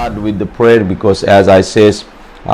start with the prayer because as I says,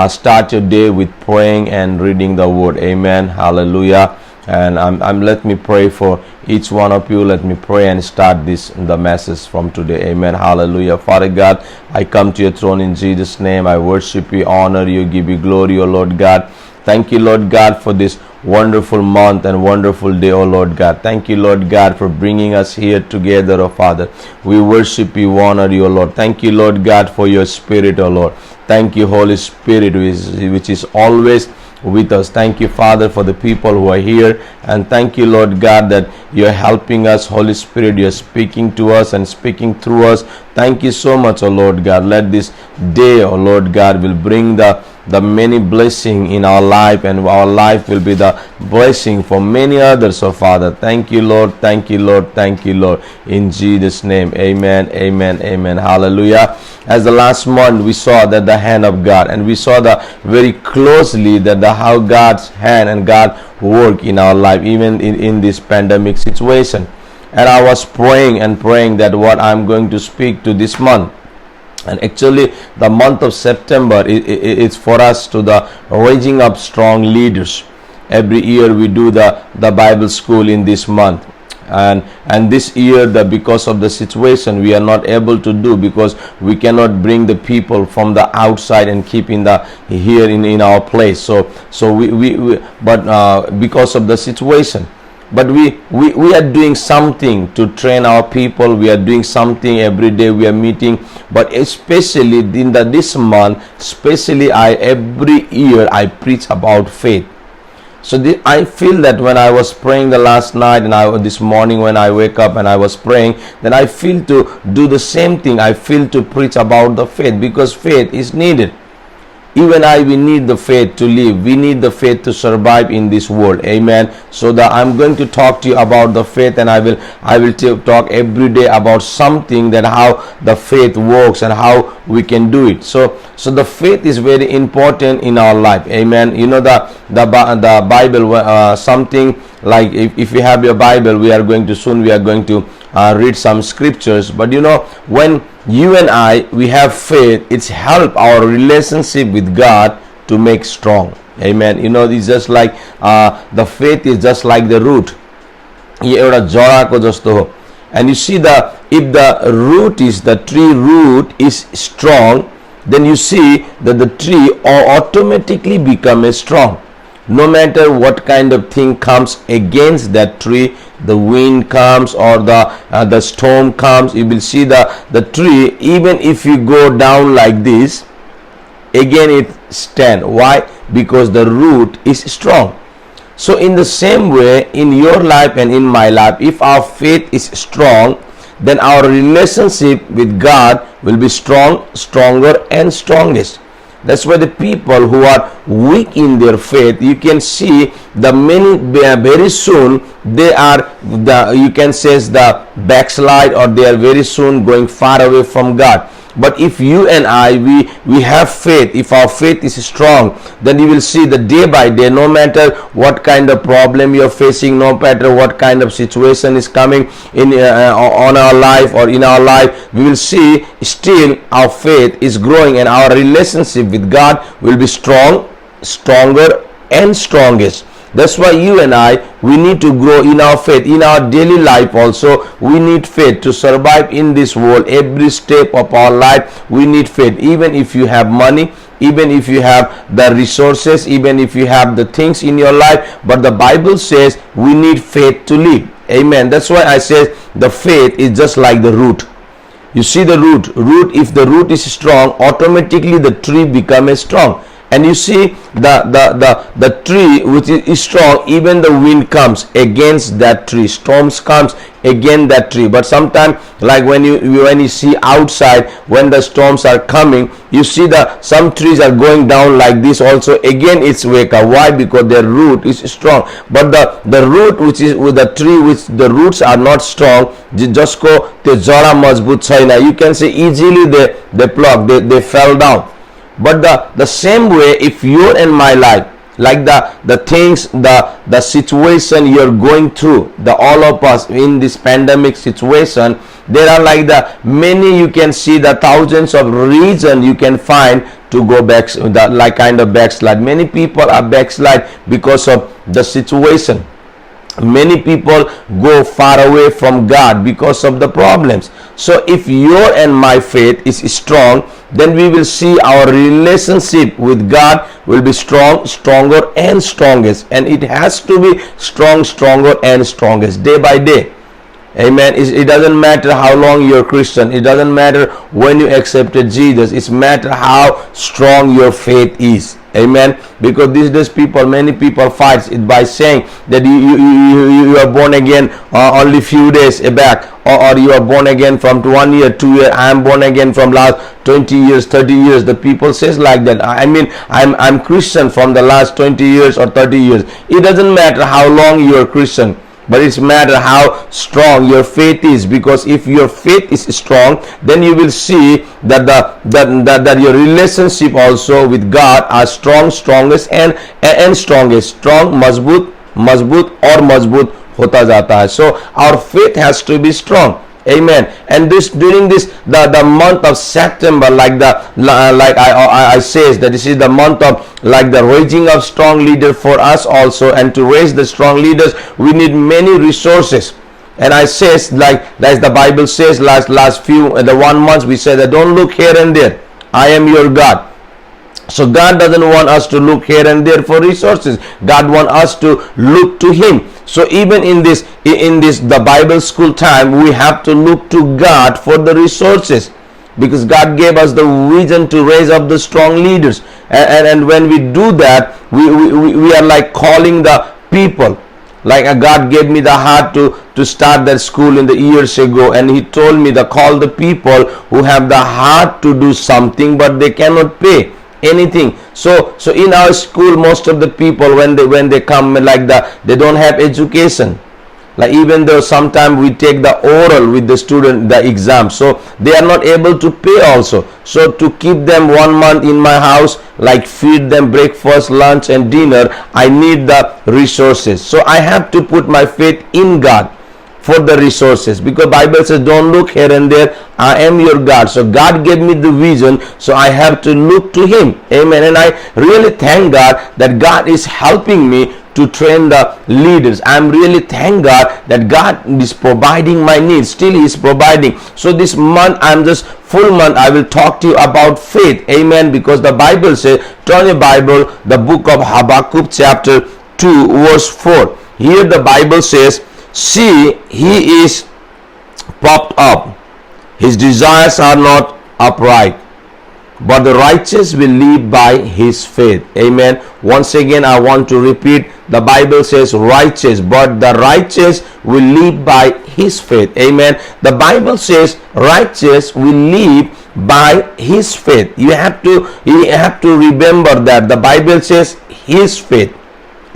start your day with praying and reading the word. Amen. Hallelujah. And let me pray for each one of you. Let me pray and start the message from today. Amen. Hallelujah. Father God, I come to your throne in Jesus' name. I worship you, honor you, give you glory, O Lord God. Thank you, Lord God, for this wonderful month and wonderful day, O Lord God. Thank you, Lord God, for bringing us here together, O Father. We worship you, honor you, O Lord. Thank you, Lord God, for your Spirit, O Lord. Thank you, Holy Spirit, which is always with us. Thank you, Father, for the people who are here, and thank you, Lord God, that you're helping us. Holy Spirit, you're speaking to us and speaking through us. Thank you so much, O Lord God. Let this day, O Lord God, will bring the many blessing in our life, and our life will be the blessing for many others, oh Father. Thank you, Lord. Thank you, Lord. Thank you, Lord. In Jesus' name, amen, amen, amen. Hallelujah. As the last month we saw that the hand of God, and we saw the very closely that how God's hand and God work in our life, even in this pandemic situation. And I was praying that what I'm going to speak to this month. And actually the month of September it's for us to the raising up strong leaders. Every year we do the Bible school in this month, and this year because of the situation we are not able to do, because we cannot bring the people from the outside and keep here in our place. So because of the situation. But we are doing something to train our people. We are doing something every day. We are meeting, but especially in this month, every year I preach about faith. So I feel that when I was praying the last night and this morning when I wake up and I was praying, then I feel to do the same thing. I feel to preach about the faith, because faith is needed. You and we need the faith to live. We need the faith to survive in this world. Amen. So I'm going to talk to you about the faith, and I will talk every day about something, that how the faith works and how we can do it. So the faith is very important in our life. Amen. You know the Bible, something like if you have your Bible, we are going to read some scriptures. But you know, when you and we have faith, it's help our relationship with God to make strong. Amen. You know, it's just like the faith is just like the root. And you see, if the tree root is strong, then you see that the tree automatically becomes strong. No matter what kind of thing comes against that tree, the wind comes or the storm comes, you will see the tree, even if you go down like this, again it stand. Why? Because the root is strong. So in the same way, in your life and in my life, if our faith is strong, then our relationship with God will be strong, stronger and strongest. That's why the people who are weak in their faith, you can see very soon they are you can say the backslide, or they are very soon going far away from God. But if you and we have faith, if our faith is strong, then you will see that day by day, no matter what kind of problem you are facing, no matter what kind of situation is coming on our life or in our life, we will see still our faith is growing, and our relationship with God will be strong, stronger and strongest. That's why you and we need to grow in our faith. In our daily life also, we need faith to survive in this world. Every step of our life, we need faith. Even if you have money, even if you have the resources, even if you have the things in your life, but the Bible says we need faith to live. Amen. That's why I say the faith is just like the root. You see the root. If the root is strong, automatically the tree becomes strong. And you see the tree which is strong, even the wind comes against that tree, storms comes against that tree. But sometimes, like when you see outside, when the storms are coming, you see some trees are going down like this also, again it's wake up. Why? Because their root is strong. But the root which is with the tree, which the roots are not strong, just go to jara mazbut chhaina, you can say easily they pluck, they fell down. But the same way, if your and my life, like the things, the situation you're going through, the all of us in this pandemic situation, there are like the many, you can see the thousands of reasons you can find to go back, the like kind of backslide. Many people are backslide because of the situation. Many people go far away from God because of the problems. So if your and my faith is strong, then we will see our relationship with God will be strong, stronger and strongest. And it has to be strong, stronger and strongest day by day. Amen. It doesn't matter how long you're Christian. It doesn't matter when you accepted Jesus. It's matter how strong your faith is. Amen. Because these days many people fights it by saying that you are born again only few days back, or you are born again from 1 year, 2 year. I am born again from last 20 years, 30 years. The people says like that. I mean, I'm Christian from the last 20 years or 30 years. It doesn't matter how long you are Christian, but it's matter how strong your faith is. Because if your faith is strong, then you will see that that your relationship also with God are strong, strongest and strongest. Strong, मजबूत और मजबूत होता जाता है. So our faith has to be strong. Amen. And this during this the month of September, like I says that this is the month of like the raising of strong leader for us also. And to raise the strong leaders, we need many resources. And I says like as the Bible says last few the 1 month we said that don't look here and there. I am your God. So God doesn't want us to look here and there for resources. God wants us to look to Him. So even in this the Bible school time, we have to look to God for the resources, because God gave us the vision to raise up the strong leaders. And when we do that, we are like calling the people. Like God gave me the heart to start that school in the years ago, and He told me to call the people who have the heart to do something but they cannot pay anything. So in our school, most of the people when they come like they don't have education. Like even though sometimes we take the oral with the student, the exam, so they are not able to pay also. So to keep them 1 month in my house, like feed them breakfast, lunch and dinner, I need the resources. So I have to put my faith in God for the resources, because Bible says don't look here and there. I am your God. So God gave me the vision, so I have to look to Him. Amen. And I really thank God that God is helping me to train the leaders. I'm really thank God that God is providing my needs. Still He is providing. So this month, I'm just full month, I will talk to you about faith. Amen. Because the Bible says, turn your Bible, the book of Habakkuk chapter 2 verse 4. Here the Bible says, see, he is propped up. His desires are not upright, but the righteous will live by his faith. Amen. Once again, I want to repeat. The Bible says righteous, but the righteous will live by his faith. Amen. The Bible says righteous will live by his faith. You have to remember that. The Bible says his faith.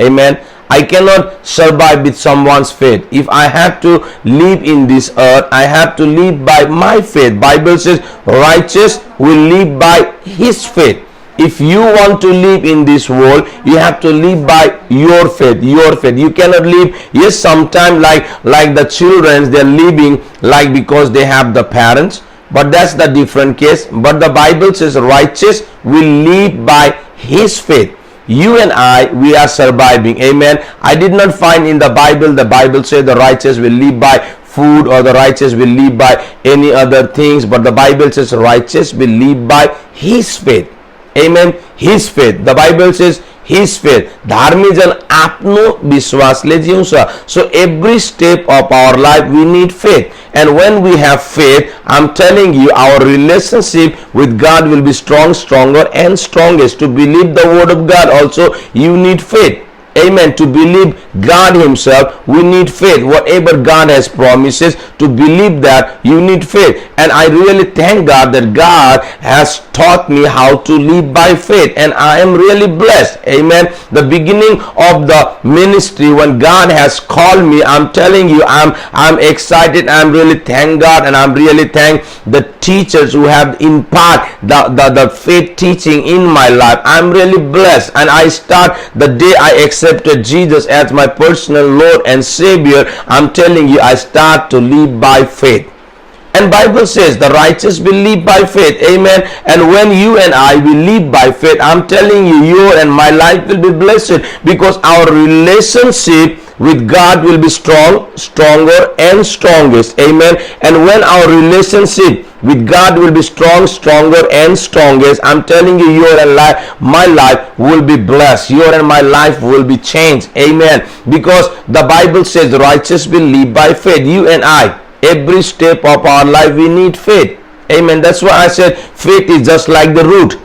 Amen. I cannot survive with someone's faith. If I have to live in this earth, I have to live by my faith. Bible says righteous will live by his faith. If you want to live in this world, you have to live by your faith. Your faith. You cannot live. Yes, sometimes like the children, they're living like because they have the parents, but that's the different case. But the Bible says righteous will live by his faith. You and I, we are surviving. Amen. I did not find in the Bible says the righteous will live by food, or the righteous will live by any other things, but the Bible says righteous will live by his faith. Amen. His faith. The Bible says his faith. धार्मिक जन आपनो विश्वासले जिउँछ. So every step of our life we need faith. And when we have faith, I'm telling you, our relationship with God will be strong, stronger and strongest. To believe the word of God also, you need faith. Amen. To believe God himself, we need faith. Whatever God has promises, to believe that, you need faith. And I really thank God that God has taught me how to live by faith, and I am really blessed. Amen. The beginning of the ministry, when God has called me, I'm telling you, I'm excited. I'm really thank God, and I'm really thank the teachers who have imparted the faith teaching in my life. I'm really blessed, and I start the day I accepted Jesus as my personal Lord and Savior. I'm telling you, I start to live by faith. And Bible says the righteous will live by faith. Amen. And when you and I will live by faith, I'm telling you, your and my life will be blessed, because our relationship with God will be strong, stronger and strongest. Amen. And when our relationship with God will be strong, stronger and strongest, I'm telling you, your and my life will be blessed. Your and my life will be changed. Amen. Because the Bible says the righteous will live by faith. You and I, every step of our life, we need faith. Amen. That's why I said faith is just like the root.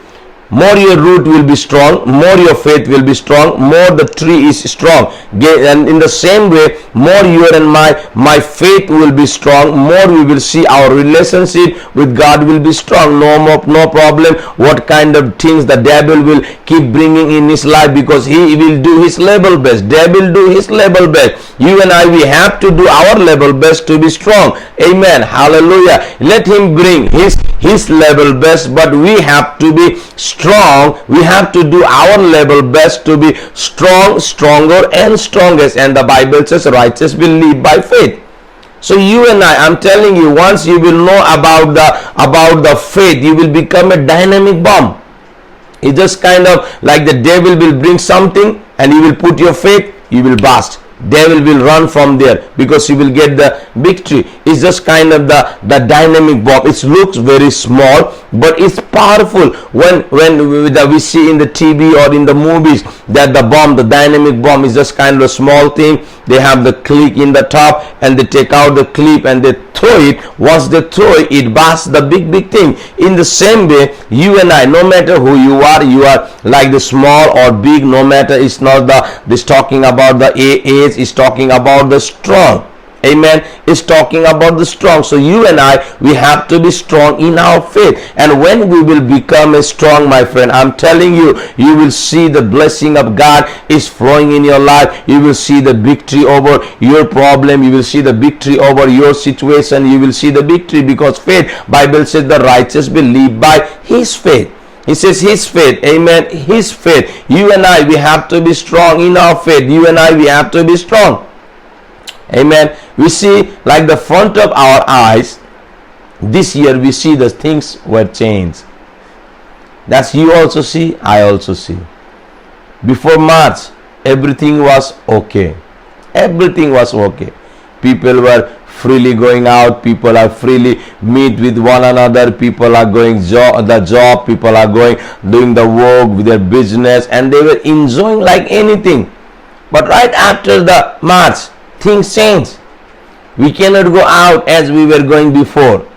More your root will be strong, more your faith will be strong, more the tree is strong. And in the same way, more your and my faith will be strong, more we will see our relationship with God will be strong. No problem what kind of things the devil will keep bringing in his life, because he will do his level best. Devil do his level best. You and I, we have to do our level best to be strong. Amen. Hallelujah. Let him bring his level best, but we have to be strong. We have to do our level best to be strong, stronger and strongest. And the Bible says righteous will live by faith. So you and I'm telling you, once you will know about the faith, you will become a dynamic bomb. It's just kind of like the devil will bring something and you will put your faith, you will burst. Devil will run from there, because you will get the victory. It's just kind of the dynamic bomb. It looks very small, but it's powerful. When we see in the TV or in the movies that the dynamic bomb is just kind of a small thing. They have the clip in the top and they take out the clip and they throw it. Once they throw it, it bursts the big thing. In the same way, you and I, no matter who you are like the small or big, no matter. It's not this talking about the age, it's talking about the strong. Amen. It's talking about the strong. So you and I, we have to be strong in our faith. And when we will become a strong, my friend, I'm telling you, you will see the blessing of God is flowing in your life. You will see the victory over your problem. You will see the victory over your situation. You will see the victory, because faith, Bible says the righteous will live by his faith. He says his faith. Amen. His faith. You and I, we have to be strong in our faith. You and I, we have to be strong. Amen. We see like the front of our eyes. This year we see the things were changed. That's you also see, I also see. Before March, everything was okay. Everything was okay. People were freely going out. People are freely meet with one another. People are going the job. People are going doing the work with their business, and they were enjoying like anything. But right after the March, things change. We cannot go out as we were going before.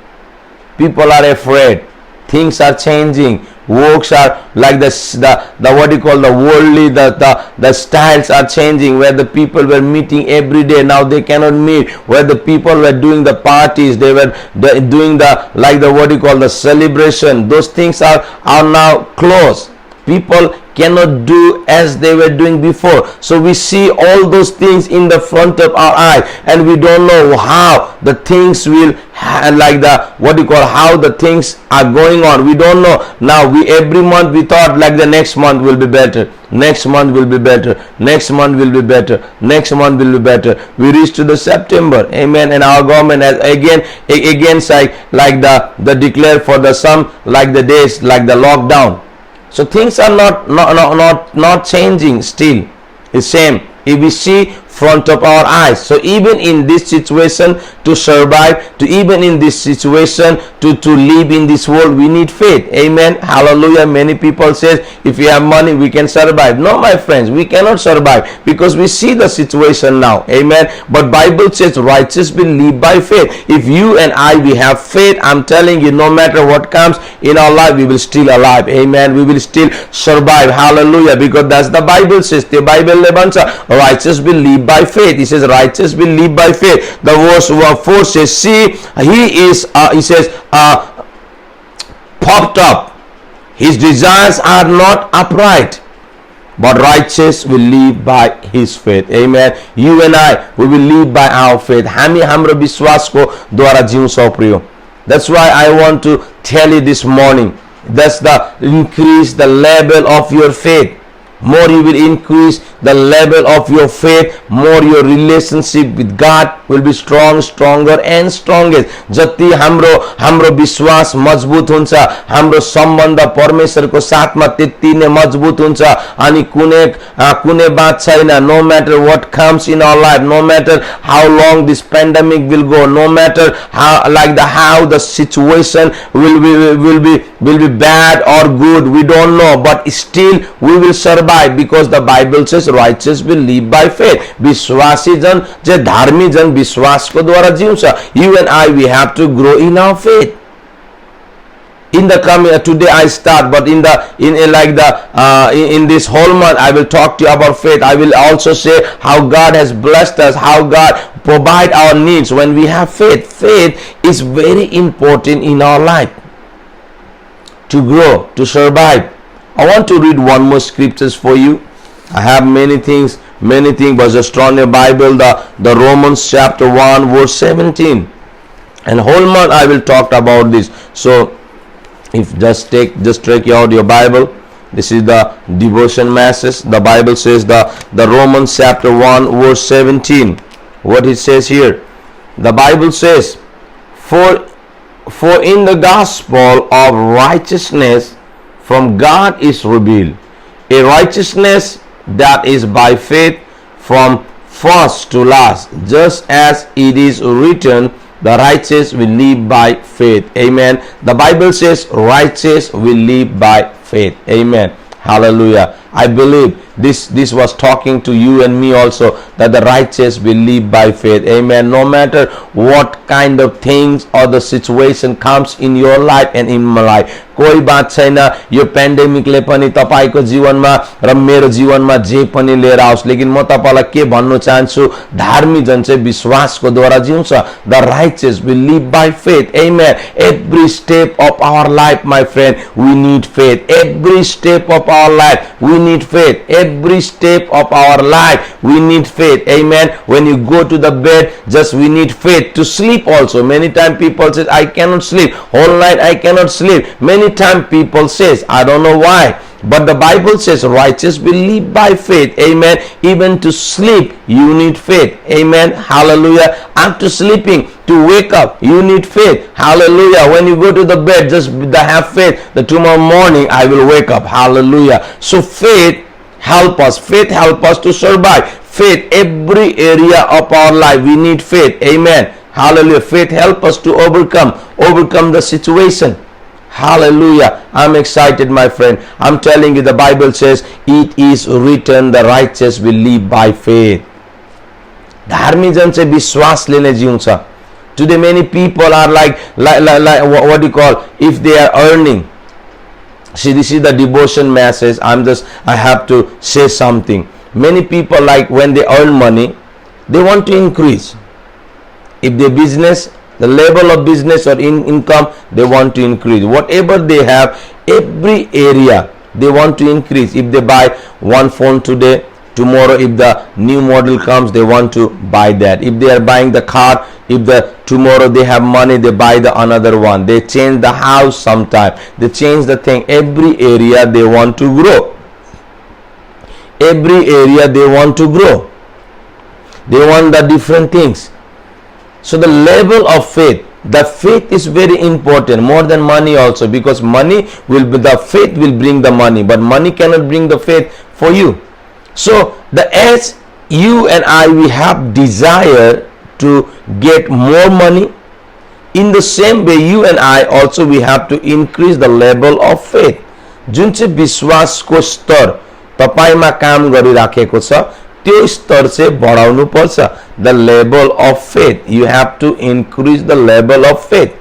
People are afraid. Things are changing. Works are like the what you call the worldly, the styles are changing, where the people were meeting every day. Now they cannot meet. Where the people were doing the parties, they were doing the what you call the celebration. Those things are now closed. People cannot do as they were doing before. So we see all those things in the front of our eye, and we don't know how the things will how the things are going on. We don't know. Now every month we thought like the next month will be better, next month will be better, next month will be better, next month will be better. We reached to the September. Amen. And our government has again like the declare for the some like the days like the lockdown. So things are not changing still. It's same. If we see front of our eyes. So even in this situation, to survive, to even in this situation, to live in this world, we need faith. Amen. Hallelujah. Many people say, if we have money, we can survive. No, my friends, we cannot survive because we see the situation now. Amen. But Bible says righteous will live by faith. If you and I, we have faith, I'm telling you, no matter what comes in our life, we will still alive. Amen. We will still survive. Hallelujah. Because that's the Bible says. The Bible righteous will live by faith. He says righteous will live by faith. The verse 4 says, see, he says popped up. His desires are not upright, but righteous will live by his faith. Amen. You and I, we will live by our faith. हामी हाम्रो विश्वासको द्वारा जिउँछौँ प्रिय. That's why I want to tell you this morning. That's the increase the level of your faith. More you will increase the level of your faith, more your relationship with God will be strong, stronger and strongest. जति हाम्रो विश्वास मजबुत हुन्छ, हाम्रो सम्बन्ध परमेश्वरको साथमा त्यति नै मजबुत हुन्छ. अनि कुनै बात छैन. No matter what comes in our life, no matter how long this pandemic will go, no matter how the situation will be bad or good, we don't know, but still we will survive. Because the Bible says righteous will live by faith. विश्वासी जन जे धार्मी जन विश्वासको द्वारा जिउँछ. You and I, we have to grow in our faith. In the coming today I start, but in this whole month I will talk to you about faith. I will also say how God has blessed us, how God provide our needs when we have faith. Faith is very important in our life to grow, to survive. I want to read one more scriptures for you. I have many things, but just on your Bible, the Romans chapter 1 verse 17. And whole month I will talk about this. So if just take out your Bible. This is the devotion masses. The Bible says the Romans chapter 1 verse 17. What it says here. The Bible says, For in the gospel of righteousness from God is revealed, a righteousness that is by faith from first to last, just as it is written, the righteous will live by faith. Amen. The Bible says righteous will live by faith. Amen. Hallelujah. I believe this was talking to you and me also, that the righteous will live by faith. Amen. No matter what kind of things or the situation comes in your life and in my life, कोही बात छैन. यो पेन्डेमिकले पनि तपाईको जीवनमा र मेरो जीवनमा जे पनि लिएर आओस्, लेकिन म तपाईलाई के भन्नु चाहन्छु, धार्मी जन चाहिँ विश्वासको द्वारा जिउँछ. The righteous will live by faith. Amen. Every step of our life, my friend, we need faith. Every step of our life, we need faith. Every step of our life, we need faith. Amen. When you go to the bed, just we need faith to sleep also. Many times people say, I cannot sleep. Whole night I cannot sleep. Many times people says, I don't know why. But the Bible says righteous will live by faith. Amen. Even to sleep, you need faith. Amen. Hallelujah. After sleeping, to wake up, you need faith. Hallelujah. When you go to the bed, just have faith that tomorrow morning I will wake up. Hallelujah. So faith help us. Faith help us to survive. Faith, every area of our life, we need faith. Amen. Hallelujah. Faith help us to overcome the situation. Hallelujah. I'm excited, my friend. I'm telling you, the Bible says, it is written, the righteous will live by faith. धार्मी जन चाहिँ विश्वासले नै जिउँछ. Today many people are like what do you call, if they are earning. See, this is the devotion message. I have to say something. Many people, like when they earn money, they want to increase. If they business, the level of business or income, they want to increase. Whatever they have, every area they want to increase. If they buy one phone today, tomorrow if the new model comes, they want to buy that. If they are buying the car, tomorrow they have money, they buy the another one. They change the house sometime. They change the thing. Every area they want to grow. Every area they want to grow. They want the different things. So the level of faith, the faith is very important, more than money also, because the faith will bring the money, but money cannot bring the faith for you. So the as you and I, we have desire to get more money. In the same way, you and I also, we have to increase the level of faith. जुन चाहिँ विश्वासको स्तर तपाईमा काम गरिराखेको छ त्यो स्तर चाहिँ बढाउनु पर्छ. The level of faith, you have to increase the level of faith.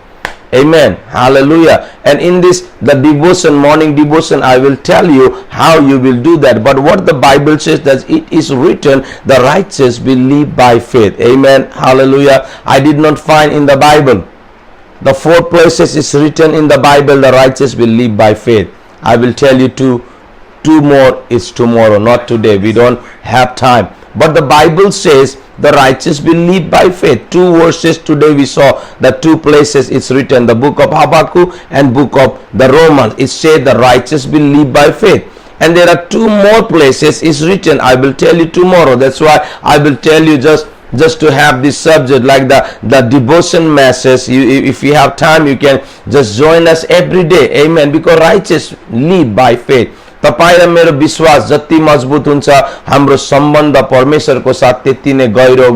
Amen. Hallelujah. And in this, the devotion, morning devotion, I will tell you how you will do that. But what the Bible says, that it is written, the righteous will live by faith. Amen. Hallelujah. I did not find in the Bible. The 4 places is written in the Bible, the righteous will live by faith. I will tell you two more is tomorrow, not today. We don't have time. But the Bible says the righteous will live by faith. 2 verses today we saw, the 2 places it's written, the book of Habakkuk and book of the Romans. It said the righteous will live by faith. And there are 2 more places is written. I will tell you tomorrow. That's why I will tell you just to have this subject, like the devotion masses. If you have time, you can just join us every day. Amen. Because righteous live by faith. तपाईं र मेरो विश्वास जति मजबुत हुन्छ, हाम्रो सम्बन्ध परमेश्वरको साथ त्यति नै गहिरो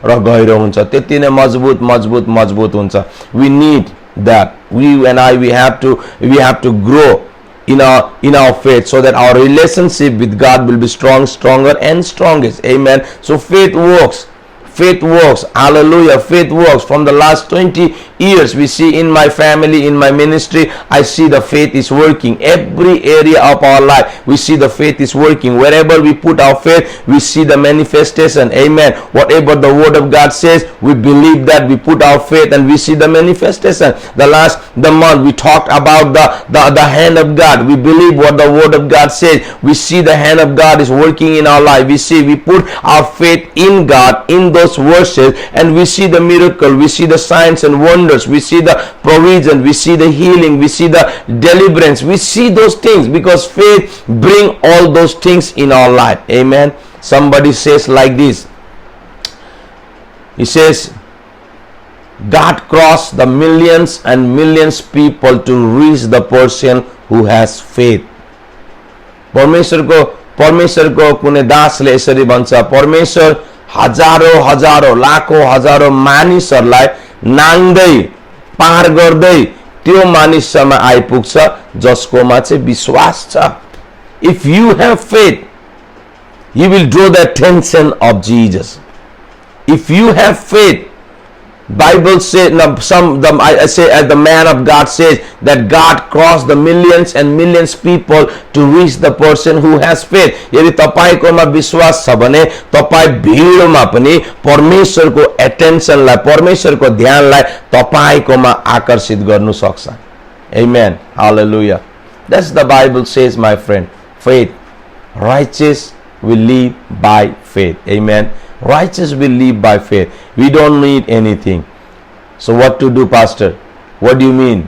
र गहिरो हुन्छ, त्यति नै मजबुत हुन्छ. We need that. We and I, we have to grow in our faith, so that our relationship with God will be stronger and strongest. Amen. So faith works. Hallelujah. Faith works. From the last 20 years, we see in my family, in my ministry, I see the faith is working. Every area of our life, we see the faith is working. Wherever we put our faith, we see the manifestation. Amen. Whatever the word of God says, we believe that, we put our faith and we see the manifestation. The month we talked about the hand of God. We believe what the word of God says. We see the hand of God is working in our life. We put our faith in God, in those verses, and we see the miracle, we see the signs and wonders, we see the provision, we see the healing, we see the deliverance, we see those things, because faith bring all those things in our life. Amen. Somebody says like this, he says, God crossed the millions and millions people to reach the person who has faith. परमेश्वरको कुनै दासले यसरी भन्छ, परमेश्वर हजारौं लाखौं हजारौं मानिसहरूलाई नाङ्दै पार गर्दै त्यो मानिससम्म आइपुग्छ जसकोमा चाहिँ विश्वास छ. If you have faith, you will draw the attention of Jesus. If you have faith, Bible says, I say, as the man of God says, that God crossed the millions and millions people to reach the person who has faith. यदि तपाईकोमा विश्वास छ भने तपाई भिडमा पनि परमेश्वरको एटेन्सनलाई, परमेश्वरको ध्यानलाई तपाईकोमा आकर्षित गर्नु सक्छ. Amen. Hallelujah. That's the Bible says, my friend. Faith. Righteous will live by faith. Amen. Righteous will live by faith. We don't need anything. So what to do, Pastor? What do you mean?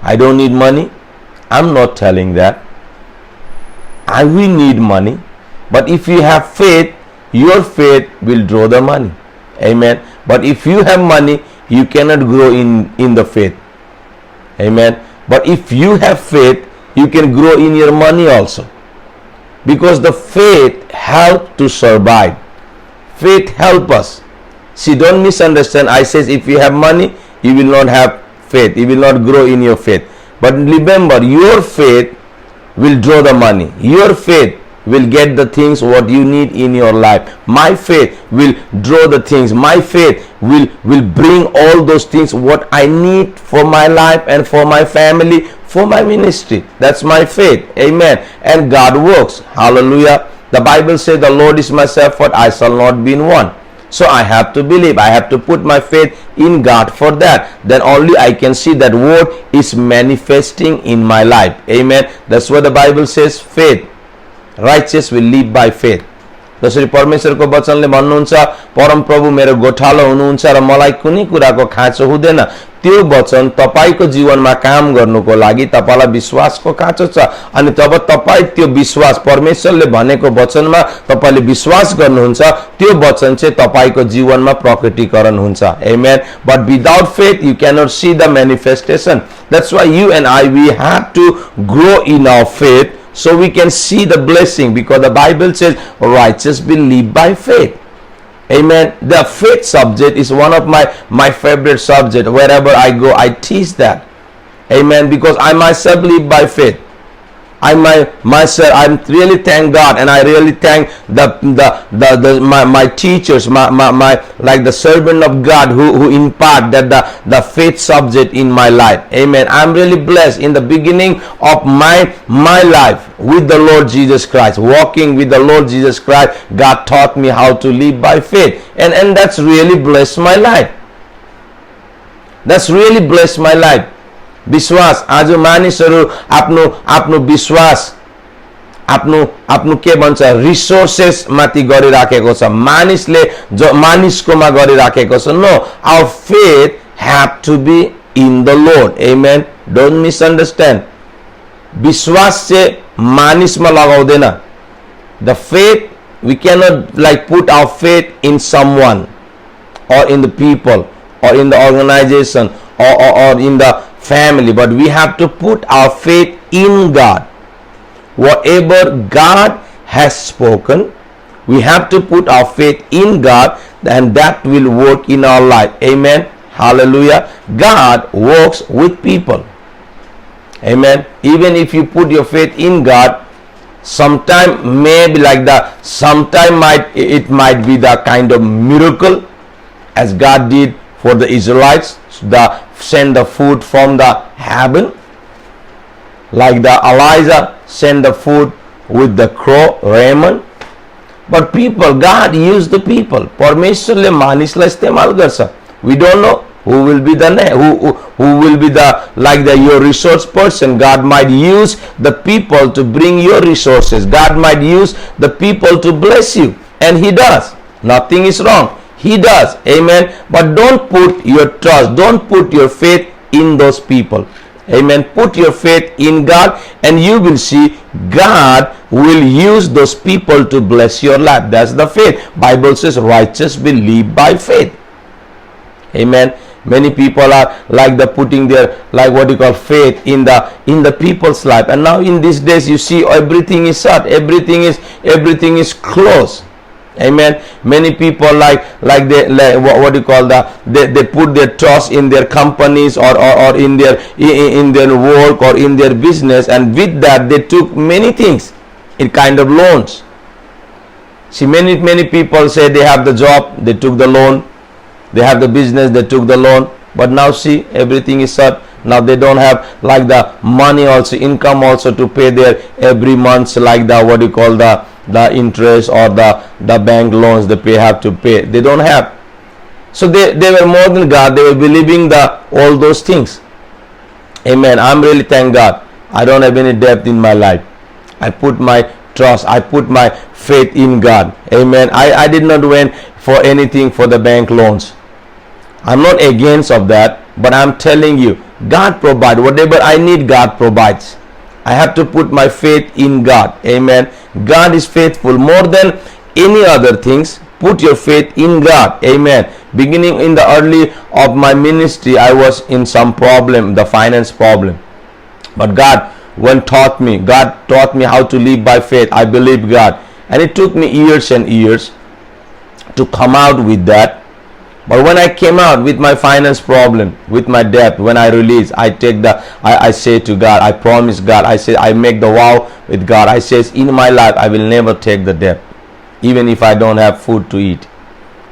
I don't need money? I'm not telling that. We need money. But if you have faith, your faith will draw the money. Amen. But if you have money, you cannot grow in the faith. Amen. But if you have faith, you can grow in your money also. Because the faith helps to survive. Faith help us. See, don't misunderstand. I says if you have money, you will not have faith. You will not grow in your faith. But remember, your faith will draw the money. Your faith will get the things what you need in your life. My faith will draw the things. My faith will bring all those things what I need for my life and for my family, for my ministry. That's my faith. Amen. And God works. Hallelujah. The Bible says, the Lord is my shepherd, I shall not be in want. So I have to believe. I have to put my faith in God for that. Then only I can see that word is manifesting in my life. Amen. That's what the Bible says, faith. Righteous will live by faith. जसरी परमेश्वरको वचनले भन्नुहुन्छ, परम प्रभु मेरो गोठालो हुनुहुन्छ र मलाई कुनै कुराको खाँचो हुँदैन. त्यो वचन तपाईको जीवनमा काम गर्नुको लागि तपाईलाई विश्वासको खाँचो छ. अनि तब तपाई त्यो विश्वास, परमेश्वरले भनेको वचनमा तपाईले विश्वास गर्नुहुन्छ, त्यो वचन चाहिँ तपाईको जीवनमा प्रकटीकरण हुन्छ. Amen. But without faith you cannot see the manifestation. That's why you and I, we have to grow in our faith, so we can see the blessing, because the Bible says righteous believe by faith. Amen. The faith subject is one of my favorite subject. Wherever I go, I teach that. Amen. Because I myself live by faith. I really thank God, and I really thank my teachers, my like the servant of God who impart that the faith subject in my life. Amen. I'm really blessed. In the beginning of my life with the Lord Jesus Christ, walking with the Lord Jesus Christ, God taught me how to live by faith, and that's really blessed my life. That's really blessed my life. विश्वास, आज मानिसहरू आफ्नो विश्वास आफ्नो के भन्छ resources माथि गरिराखेको छ, मानिसले जो मानिसकोमा गरिराखेको छ. No, our faith have to be in the Lord. Amen. Don't misunderstand. विश्वास चाहिँ मानिसमा लगाउँदैन. The faith, we cannot like put our faith in someone or in the people or in the organization or in the family, but we have to put our faith in God. Whatever God has spoken, we have to put our faith in God, and that will work in our life. Amen. Hallelujah. God works with people. Amen. Even if you put your faith in God, sometime maybe like that, sometime it might be the kind of miracle as God did for the Israelites, send the food from the heaven, like the Elijah sent the food with the crow raiment. But people, God used the people. परमेश्वरले मानिसलाई इस्तेमाल गर्छ. We don't know who will be the who will be your resource person. God might use the people to bring your resources. God might use the people to bless you, and He does. Nothing is wrong. He does. Amen. But don't put your trust, don't put your faith in those people. Amen. Put your faith in God, and you will see God will use those people to bless your life. That's the faith. Bible says righteous will live by faith. Amen. Many people are like the putting their faith in the people's life, and now in these days you see everything is shut, everything is closed. Amen. Many people they put their trust in their companies or in their work or in their business, and with that they took many things in kind of loans. See, many people say they have the job, they took the loan. They have the business, they took the loan. But now see, everything is shut. Now they don't have like the money also, income also to pay their every month, like the interest or the bank loans they have to pay. They don't have. So they were more than God. They were believing all those things. Amen. I'm really thank God. I don't have any debt in my life. I put my trust, I put my faith in God. Amen. I did not went for anything for the bank loans. I'm not against of that, but I'm telling you, God provides. Whatever I need, God provides. I have to put my faith in God. Amen. God is faithful more than any other things. Put your faith in God. Amen. Beginning in the early of my ministry, I was in some problem, the finance problem. But God taught me how to live by faith. I believe God. And it took me years and years to come out with that. But when I came out with my finance problem, with my debt, when I release, I say to God, I promise God, I say, I make the vow with God. I says, in my life, I will never take the debt, even if I don't have food to eat.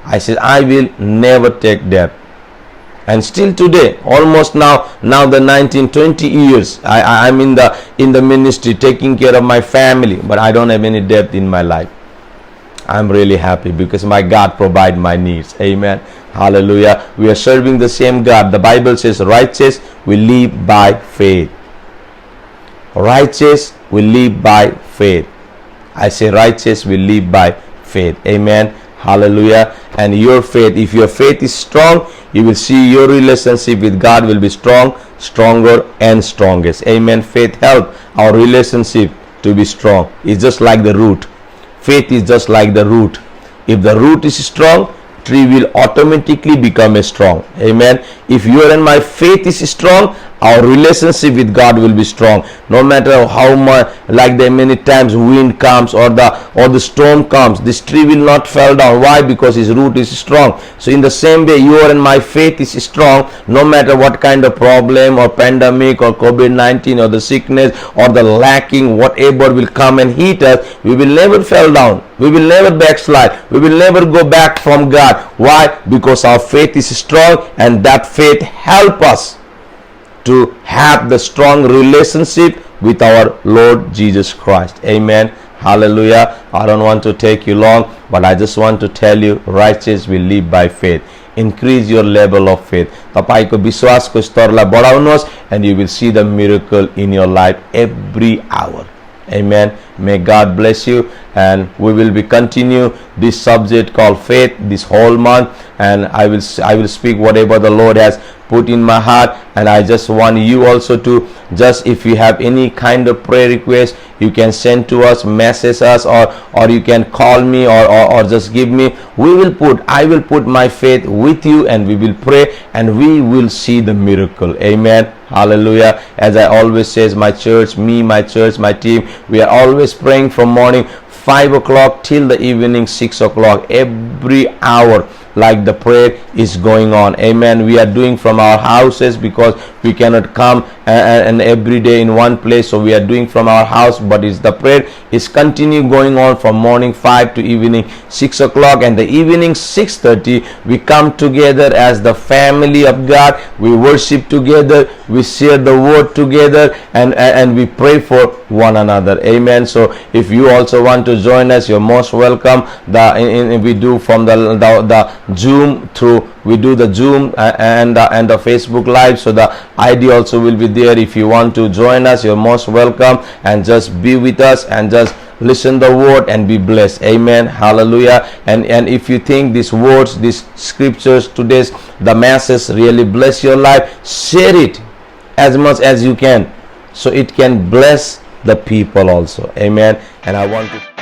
I said, I will never take debt. And still today, almost now the 19-20 years, I'm in the ministry, taking care of my family, but I don't have any debt in my life. I'm really happy because my God provide my needs. Amen. Hallelujah. We are serving the same God. The Bible says righteous will live by faith. Righteous will live by faith. I say righteous will live by faith. Amen. Hallelujah. And your faith, if your faith is strong, you will see your relationship with God will be strong, stronger and strongest. Amen. Faith help our relationship to be strong. It's just like the root. Faith is just like the root. If the root is strong, tree will automatically become strong. Amen. If your and my faith is strong, our relationship with God will be strong. No matter how much, like the many times wind comes or the storm comes, this tree will not fall down. Why? Because his root is strong. So in the same way, your and my faith is strong. No matter what kind of problem or pandemic or COVID-19 or the sickness or the lacking, whatever will come and hit us, we will never fall down. We will never backslide. We will never go back from God. Why? Because our faith is strong, and that faith help us to have the strong relationship with our Lord Jesus Christ. Amen. Hallelujah. I don't want to take you long, but I just want to tell you, righteous will live by faith. Increase your level of faith. तपाईको विश्वासको स्तरलाई बढाउनुहोस्, and you will see the miracle in your life every hour. Amen. May God bless you, and we will be continue this subject called faith this whole month, and I will speak whatever the Lord has put in my heart. And I just want you also to, just if you have any kind of prayer request, you can send to us, message us, or you can call me, or just give me. I will put my faith with you, and we will pray, and we will see the miracle. Amen. Hallelujah. As I always says, my church, my team, we are always praying from morning 5 o'clock till the evening 6 o'clock. Every hour, like the prayer is going on. Amen. We are doing from our houses because we cannot come and every day in one place, so we are doing from our house, but it's the prayer is continue going on from morning 5 to evening 6 o'clock, and the evening 6:30 we come together as the family of God. We worship together, we share the word together, and we pray for one another. Amen. So if you also want to join us, you're most welcome. We do from the Zoom through, we do the Zoom and the Facebook Live, so the ID also will be there. If you want to join us, you're most welcome, and just be with us and just listen the word and be blessed. Amen. Hallelujah. And if you think these words, these scriptures, today's the message really bless your life, share it as much as you can, so it can bless the people also. Amen. And I want to